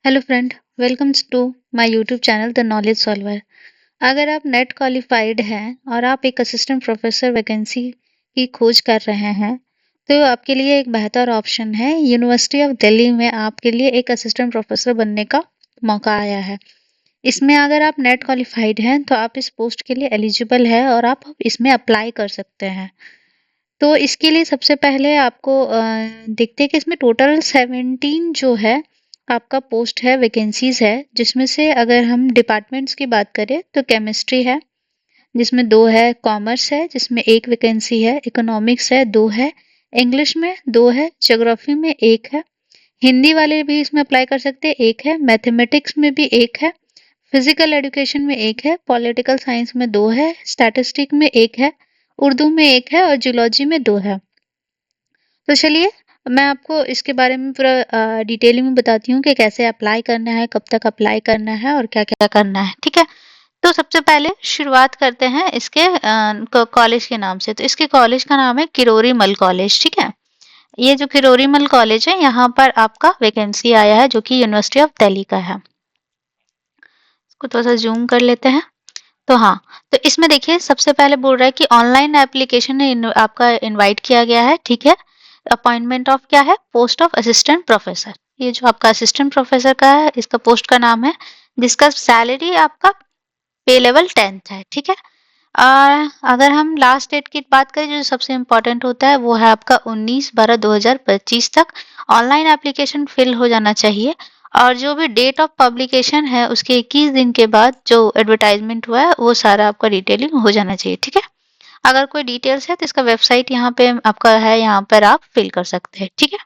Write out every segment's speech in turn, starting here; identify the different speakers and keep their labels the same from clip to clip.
Speaker 1: Hello friend, welcomes to my YouTube channel the knowledge solver. अगर आप net qualified हैं और आप एक असिस्टेंट प्रोफेसर वैकेंसी की खोज कर रहे हैं, तो आपके लिए एक बेहतर ऑप्शन है। यूनिवर्सिटी ऑफ दिल्ली में आपके लिए एक असिस्टेंट प्रोफेसर बनने का मौका आया है। इसमें अगर आप नेट क्वालिफाइड हैं, तो आप इस पोस्ट के लिए एलिजिबल है और आप इसमें अप्लाई कर सकते हैं। तो इसके लिए सबसे पहले आपको देखते हैं कि इसमें टोटल 17 जो है आपका पोस्ट है, वैकेंसीज है, जिसमें से अगर हम डिपार्टमेंट्स की बात करें तो केमिस्ट्री है जिसमें 2 है, कॉमर्स है जिसमें 1 वैकेंसी है, इकोनॉमिक्स है 2 है, इंग्लिश में 2 है, ज्योग्राफी में 1 है, हिंदी वाले भी इसमें अप्लाई कर सकते हैं 1 है, मैथमेटिक्स में भी 1 है, फिजिकल एजुकेशन में 1 है, पॉलिटिकल साइंस में 2 है, स्टैटिस्टिक में 1 है, उर्दू में 1 है और जूलॉजी में 2 है। तो चलिए मैं आपको इसके बारे में पूरा डिटेलिंग में बताती हूँ कि कैसे अप्लाई करना है, कब तक अप्लाई करना है और क्या-क्या करना है, ठीक है? तो सबसे पहले शुरुआत करते हैं इसके कॉलेज के नाम से। तो इसके कॉलेज का नाम है किरोरी मल कॉलेज, ठीक है? ये जो किरोरी मल कॉलेज है, यहाँ पर आपका वैकेंसी आया है जो कि यूनिवर्सिटी ऑफ दिल्ली का है। इसको थोड़ा सा जूम कर लेते हैं। तो हाँ, तो इसमें देखिए सबसे पहले बोल रहा है कि ऑनलाइन एप्लीकेशन आपका इनवाइट किया गया है, ठीक है? अपॉइंटमेंट ऑफ क्या है? Post of assistant professor. ये जो आपका असिस्टेंट प्रोफेसर का है, इसका पोस्ट का नाम है, जिसका सैलरी आपका पे लेवल 10th है, ठीक है? अगर हम लास्ट डेट की बात करें जो सबसे इम्पोर्टेंट होता है वो है आपका 19/12/2025 तक ऑनलाइन एप्लीकेशन फिल हो जाना चाहिए और जो भी डेट ऑफ पब्लिकेशन है उसके 21 दिन के बाद जो एडवर्टाइजमेंट हुआ है वो सारा आपका डिटेलिंग हो जाना चाहिए, ठीक है? अगर कोई डिटेल्स है तो इसका वेबसाइट यहाँ पे आपका है, यहाँ पर आप फिल कर सकते हैं, ठीक है?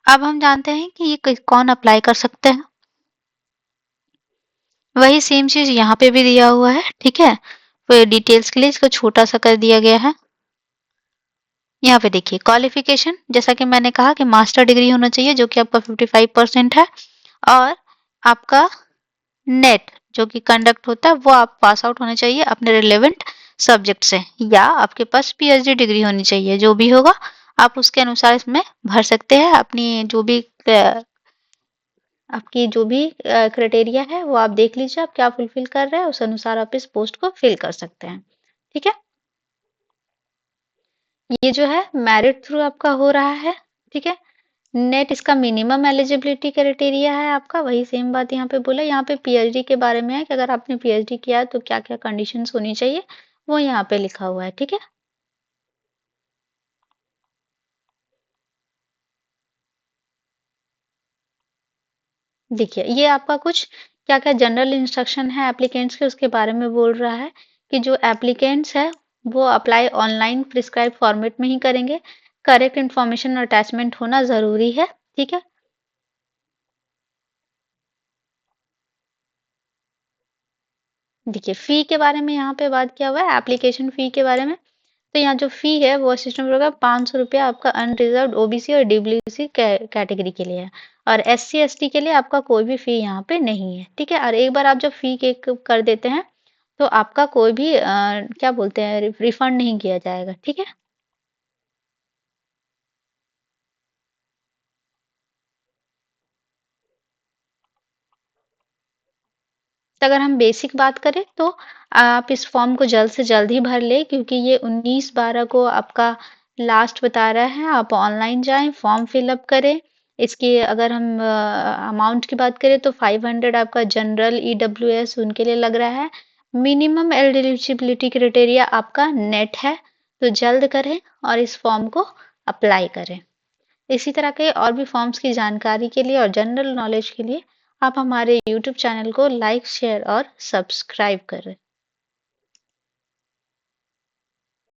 Speaker 1: अब हम जानते हैं कि ये कौन अप्लाई कर सकते हैं। वही सेम चीज यहाँ पे भी दिया हुआ है, ठीक है? फिर डिटेल्स के लिए इसको छोटा सा कर दिया गया है। यहाँ पे देखिए क्वालिफिकेशन, जैसा कि मैंने कहा कि मास्टर डिग्री होना चाहिए जो कि आपका 55% है और आपका नेट जो कि कंडक्ट होता है वो आप पास आउट होने चाहिए अपने रिलेवेंट सब्जेक्ट से, या आपके पास पीएचडी डिग्री होनी चाहिए। जो भी होगा आप उसके अनुसार इसमें भर सकते हैं। अपनी जो भी आपकी जो भी क्राइटेरिया है वो आप देख लीजिए, आप क्या फुलफिल कर रहे हैं उस अनुसार आप इस पोस्ट को फिल कर सकते हैं, ठीक है? ये जो है मेरिट थ्रू आपका हो रहा है, ठीक है? नेट इसका मिनिमम एलिजिबिलिटी क्राइटेरिया है आपका, वही सेम बात यहाँ पे बोला। यहाँ पे पीएचडी के बारे में है कि अगर आपने पीएचडी किया है तो क्या क्या कंडीशंस होनी चाहिए वो यहाँ पे लिखा हुआ है, ठीक है? देखिए ये आपका कुछ क्या क्या जनरल इंस्ट्रक्शन है एप्लीकेंट्स के उसके बारे में बोल रहा है कि जो एप्लीकेंट्स है वो अप्लाई ऑनलाइन प्रिस्क्राइब फॉर्मेट में ही करेंगे। करेक्ट इन्फॉर्मेशन और अटैचमेंट होना जरूरी है, ठीक है? देखिए फी के बारे में यहाँ पे बात किया हुआ है, एप्लीकेशन फी के बारे में। तो यहाँ जो फी है वो सिस्टम होगा 500 रुपया आपका अनरिजर्व ओबीसी और डब्ल्यूसी कैटेगरी के लिए है और एससी एसटी के लिए आपका कोई भी फी यहाँ पे नहीं है, ठीक है? और एक बार आप जब फी के कर देते हैं तो आपका कोई भी क्या बोलते हैं रिफंड नहीं किया जाएगा, ठीक है? तो अगर हम बेसिक बात करें तो आप इस फॉर्म को जल्द से जल्द ही भर ले क्योंकि ये 19/12 को आपका लास्ट बता रहा है। आप ऑनलाइन जाएं, फॉर्म फिलअप करें। इसकी अगर हम अमाउंट की बात करें तो 500 आपका जनरल ईडब्ल्यूएस उनके लिए लग रहा है। मिनिमम एलिजिबिलिटी क्राइटेरिया आपका नेट है, तो जल्द करें और इस फॉर्म को अप्लाई करें। इसी तरह के और भी फॉर्म्स की जानकारी के लिए और जनरल नॉलेज के लिए आप हमारे यूट्यूब चैनल को लाइक, शेयर और सब्सक्राइब करें।